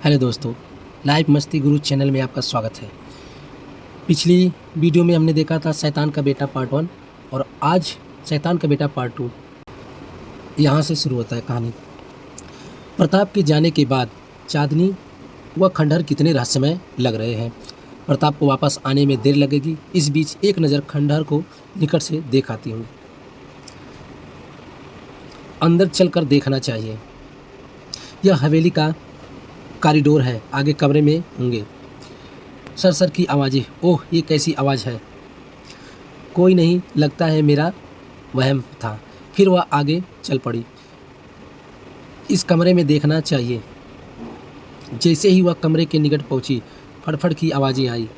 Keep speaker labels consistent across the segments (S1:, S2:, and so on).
S1: Hello दोस्तों, live मस्ती गुरु channel में आपका स्वागत है। पिछली वीडियो में हमने देखा था शैतान का बेटा पार्ट 1 और आज शैतान का बेटा पार्ट 2। यहाँ से शुरू होता है कहानी। प्रताप के जाने के बाद चांदनी व खंडहर कितने रहस्यमय लग रहे हैं। प्रताप को वापस आने में देर लगेगी। इस बीच एक नज़र खंडहर को निकट से देख आती हूँ। अंदर चलकर देखना चाहिए। यह हवेली का कॉरिडोर है, आगे कमरे में होंगे। सर की आवाज़ें। ओह, ये कैसी आवाज़ है। कोई नहीं, लगता है मेरा वहम था। फिर वह आगे चल पड़ी। इस कमरे में देखना चाहिए। जैसे ही वह कमरे के निकट पहुंची, फड़फड़ की आवाज़ें आई।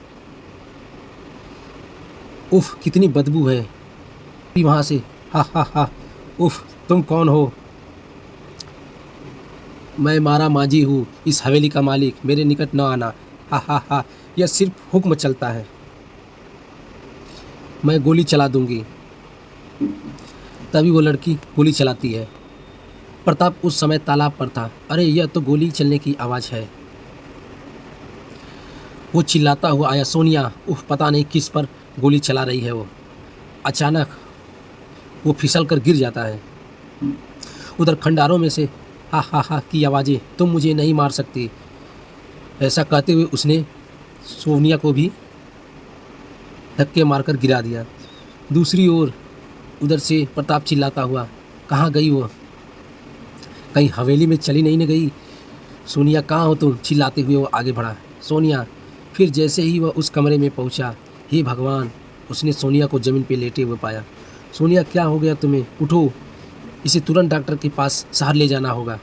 S1: उफ, कितनी बदबू है वहाँ से। हा हा हा। उफ, तुम कौन हो। मैं मारा मांझी हूँ, इस हवेली का मालिक। मेरे निकट न आना। हा हा हा। यह सिर्फ हुक्म चलता है। मैं गोली चला दूंगी। तभी वो लड़की गोली चलाती है। प्रताप उस समय तालाब पर था। अरे, यह तो गोली चलने की आवाज़ है। वो चिल्लाता हुआ आया, सोनिया। उफ, पता नहीं किस पर गोली चला रही है वो। अचानक वो फिसल कर गिर जाता है। उधर खंडारों में से हा हा हा की आवाज़ें। तुम मुझे नहीं मार सकती। ऐसा कहते हुए उसने सोनिया को भी धक्के मारकर गिरा दिया। दूसरी ओर उधर से प्रताप चिल्लाता हुआ, कहाँ गई वो। कहीं हवेली में चली नहीं न गई। सोनिया, कहाँ हो तुम। चिल्लाते हुए वो आगे बढ़ा। सोनिया। फिर जैसे ही वह उस कमरे में पहुंचा, हे भगवान, उसने सोनिया को ज़मीन पर लेटे हुए पाया। सोनिया, क्या हो गया तुम्हें। उठो, इसे तुरंत डॉक्टर के पास शहर ले जाना होगा।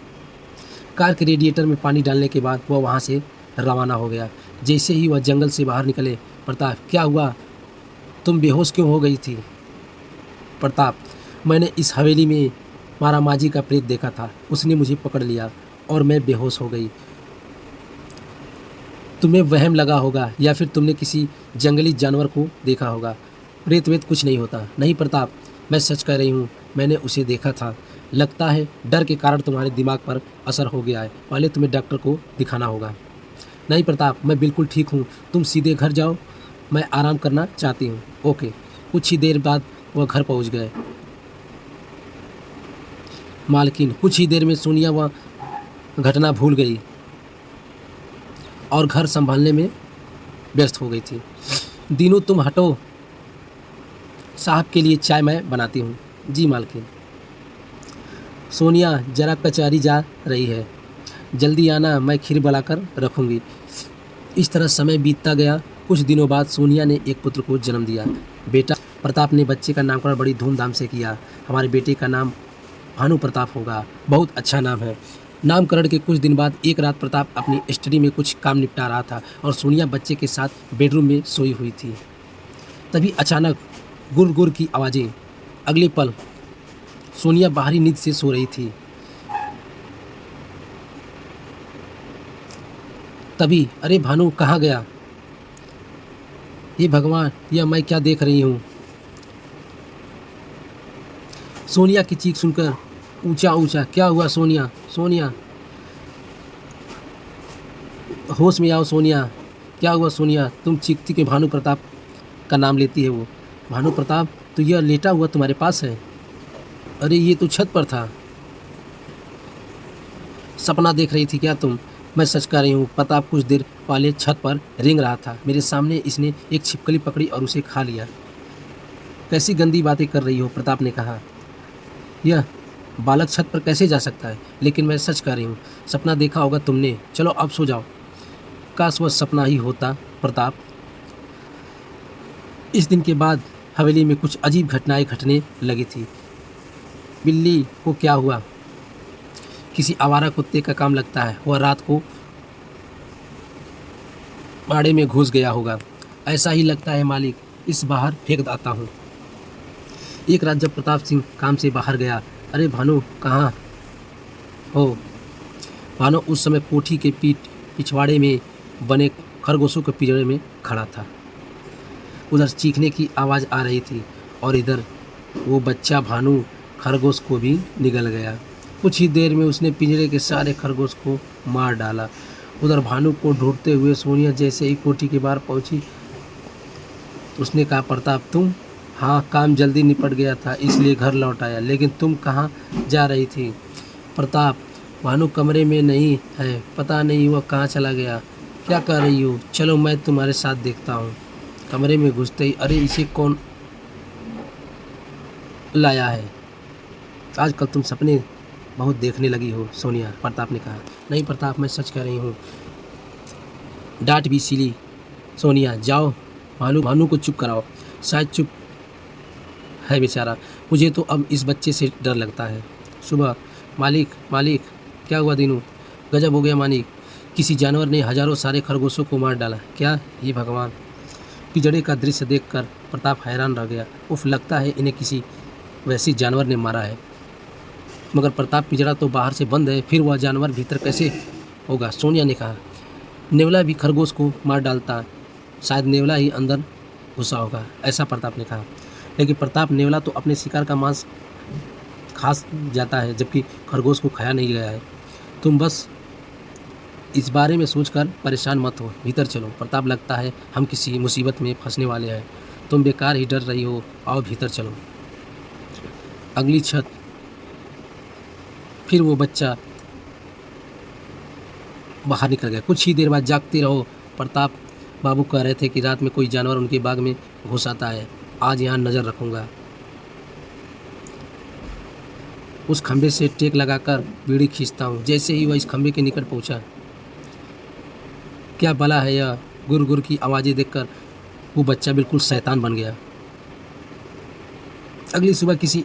S1: कार के रेडिएटर में पानी डालने के बाद वह वहाँ से रवाना हो गया। जैसे ही वह जंगल से बाहर निकले, प्रताप, क्या हुआ, तुम बेहोश क्यों हो गई थी। प्रताप, मैंने इस हवेली में मारा मांझी का प्रेत देखा था। उसने मुझे पकड़ लिया और मैं बेहोश हो गई। तुम्हें वहम लगा होगा या फिर तुमने किसी जंगली जानवर को देखा होगा। प्रेत वेत कुछ नहीं होता। नहीं प्रताप, मैं सच कह रही हूँ, मैंने उसे देखा था। लगता है डर के कारण तुम्हारे दिमाग पर असर हो गया है। पहले तुम्हें डॉक्टर को दिखाना होगा। नहीं प्रताप, मैं बिल्कुल ठीक हूँ। तुम सीधे घर जाओ, मैं आराम करना चाहती हूँ। ओके। कुछ ही देर बाद वह घर पहुँच गए। मालकिन, कुछ ही देर में सोनिया वह घटना भूल गई और घर संभालने में व्यस्त हो गई थी। दीनू, तुम हटो, साहब के लिए चाय मैं बनाती हूँ। जी मालकिन। सोनिया, जरा कचहरी जा रही है, जल्दी आना, मैं खीर बनाकर रखूँगी। इस तरह समय बीतता गया। कुछ दिनों बाद सोनिया ने एक पुत्र को जन्म दिया। बेटा प्रताप ने बच्चे का नामकरण बड़ी धूमधाम से किया। हमारे बेटे का नाम भानु प्रताप होगा। बहुत अच्छा नाम है। नामकरण के कुछ दिन बाद एक रात प्रताप अपनी स्टडी में कुछ काम निपटा रहा था और सोनिया बच्चे के साथ बेडरूम में सोई हुई थी। तभी अचानक गुर गुर की आवाज़ें। अगले पल सोनिया बाहरी नींद से सो रही थी। तभी, अरे भानु कहाँ गया। ये भगवान, यह मैं क्या देख रही हूँ। सोनिया की चीख सुनकर ऊंचा ऊंचा, क्या हुआ सोनिया। सोनिया, होश में आओ सोनिया। क्या हुआ सोनिया, तुम चीखती के भानु प्रताप का नाम लेती है वो। भानु प्रताप, तो यह लेटा हुआ तुम्हारे पास है। अरे, ये तो छत पर था। सपना देख रही थी क्या तुम। मैं सच कह रही हूँ, प्रताप कुछ देर पहले छत पर रेंग रहा था। मेरे सामने इसने एक छिपकली पकड़ी और उसे खा लिया। कैसी गंदी बातें कर रही हो, प्रताप ने कहा। यह बालक छत पर कैसे जा सकता है। लेकिन मैं सच कह रही हूँ, सपना देखा होगा तुमने। चलो अब सो जाओ। काश वह सपना ही होता प्रताप। इस दिन के बाद हवेली में कुछ अजीब घटनाएं घटने लगी थी। बिल्ली को क्या हुआ, किसी आवारा कुत्ते का काम लगता है। वह रात को बाड़े में घुस गया होगा। ऐसा ही लगता है मालिक, इस बाहर फेंक आता हूँ। एक रात जब प्रताप सिंह काम से बाहर गया, अरे भानु कहाँ हो। भानु उस समय कोठी के पिछवाड़े में बने खरगोशों के पिंजरे में खड़ा था। उधर चीखने की आवाज़ आ रही थी और इधर वो बच्चा भानु खरगोश को भी निगल गया। कुछ ही देर में उसने पिंजरे के सारे खरगोश को मार डाला। उधर भानु को ढूंढते हुए सोनिया जैसे ही कोठी के बाहर पहुंची, उसने कहा, प्रताप तुम? हाँ, काम जल्दी निपट गया था इसलिए घर लौट आया, लेकिन तुम कहाँ जा रही थी? प्रताप, भानु कमरे में नहीं है, पता नहीं वह कहाँ चला गया। क्या कर रही हो? चलो मैं तुम्हारे साथ देखता हूँ। कमरे में घुसते ही, अरे इसे कौन लाया है? आजकल तुम सपने बहुत देखने लगी हो सोनिया, प्रताप ने कहा। नहीं प्रताप, मैं सच कह रही हूँ। डांट भी सिली सोनिया। जाओ भानु को चुप कराओ, शायद चुप है बेचारा। मुझे तो अब इस बच्चे से डर लगता है। सुबह, मालिक क्या हुआ दीनू? गजब हो गया मालिक, किसी जानवर ने हजारों सारे खरगोशों को मार डाला। क्या? ये भगवान! पिंजड़े का दृश्य देखकर प्रताप हैरान रह गया। उफ, लगता है इन्हें किसी वैसी जानवर ने मारा है। मगर प्रताप, पिंजड़ा तो बाहर से बंद है, फिर वह जानवर भीतर कैसे होगा? सोनिया ने कहा। नेवला भी खरगोश को मार डालता है, शायद नेवला ही अंदर घुसा होगा, ऐसा प्रताप ने कहा। लेकिन प्रताप, नेवला तो अपने शिकार का मांस खा जाता है, जबकि खरगोश को खाया नहीं गया है। तुम बस इस बारे में सोचकर परेशान मत हो, भीतर चलो। प्रताप, लगता है हम किसी मुसीबत में फंसने वाले हैं। तुम बेकार ही डर रही हो, आओ भीतर चलो। अगली छत। फिर वो बच्चा बाहर निकल गया। कुछ ही देर बाद, जागते रहो, प्रताप बाबू कह रहे थे कि रात में कोई जानवर उनके बाग में घुस आता है। आज यहाँ नज़र रखूँगा। उस खंभे से टेक लगाकर बीड़ी खींचता हूँ। जैसे ही वह इस खंभे के निकट पहुँचा, क्या भला है यह गुर गुर की आवाज़ें देखकर वो बच्चा बिल्कुल शैतान बन गया। अगली सुबह किसी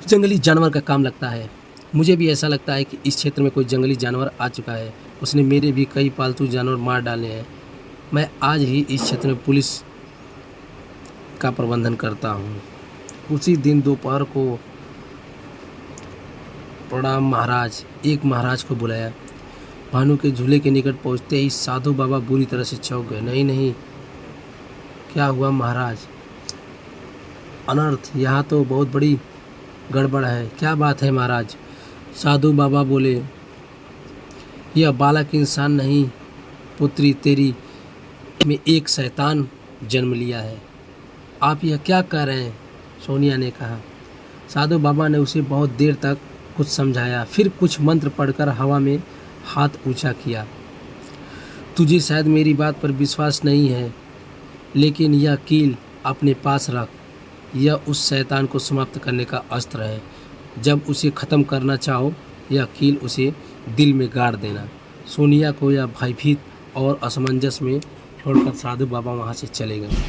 S1: जंगली जानवर का काम लगता है। मुझे भी ऐसा लगता है कि इस क्षेत्र में कोई जंगली जानवर आ चुका है। उसने मेरे भी कई पालतू जानवर मार डाले हैं। मैं आज ही इस क्षेत्र में पुलिस का प्रबंधन करता हूँ। उसी दिन दोपहर को, प्रणाम महाराज, एक महाराज को बुलाया। भानु के झूले के निकट पहुँचते ही साधु बाबा बुरी तरह से चौंक गए। नहीं, क्या हुआ महाराज? अनर्थ, यहाँ तो बहुत बड़ी गड़बड़ है। क्या बात है महाराज? साधु बाबा बोले, यह बालक इंसान नहीं पुत्री, तेरी में एक शैतान जन्म लिया है। आप यह क्या कह रहे हैं? सोनिया ने कहा। साधु बाबा ने उसे बहुत देर तक कुछ समझाया, फिर कुछ मंत्र पढ़कर हवा में हाथ ऊंचा किया। तुझे शायद मेरी बात पर विश्वास नहीं है, लेकिन यह कील अपने पास रख। यह उस शैतान को समाप्त करने का अस्त्र है। जब उसे ख़त्म करना चाहो, यह कील उसे दिल में गाड़ देना। सोनिया को यह भयभीत और असमंजस में छोड़कर साधु बाबा वहाँ से चले गए।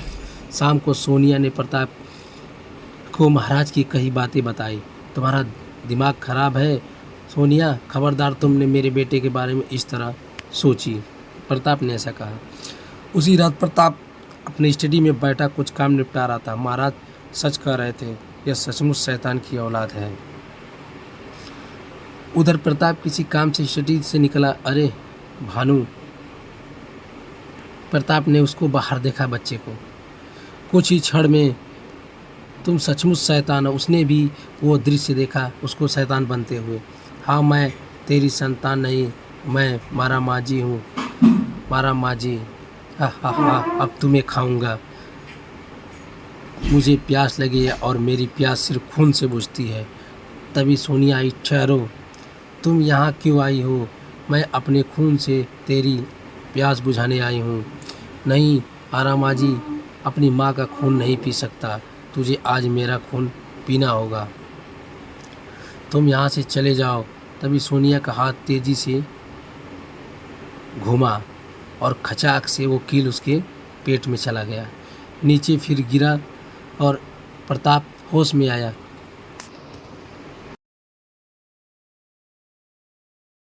S1: शाम को सोनिया ने प्रताप को महाराज की कई बातें बताई। तुम्हारा दिमाग खराब है सोनिया, खबरदार तुमने मेरे बेटे के बारे में इस तरह सोची। प्रताप ने ऐसा कहा। उसी रात प्रताप अपने स्टडी में बैठा कुछ काम निपटा रहा था। महाराज सच कह रहे थे, यह सचमुच शैतान की औलाद है। उधर प्रताप किसी काम से स्टडी से निकला। अरे भानु! प्रताप ने उसको बाहर देखा, बच्चे को। कुछ ही क्षण में, तुम सचमुच शैतान हो। उसने भी वो दृश्य देखा, उसको शैतान बनते हुए। हाँ, मैं तेरी संतान नहीं, मैं मारा माजी हूँ। मारा माजी, हा, अब तुम्हें खाऊंगा। मुझे प्यास लगी है और मेरी प्यास सिर्फ खून से बुझती है। तभी सोनिया आई। ठहरो, तुम यहाँ क्यों आई हो? मैं अपने खून से तेरी प्यास बुझाने आई हूँ। नहीं आरामाजी, अपनी माँ का खून नहीं पी सकता। तुझे आज मेरा खून पीना होगा। तुम यहाँ से चले जाओ। तभी सोनिया का हाथ तेजी से घुमा और खचाक से वो कील उसके पेट में चला गया। नीचे फिर गिरा और प्रताप होश में आया।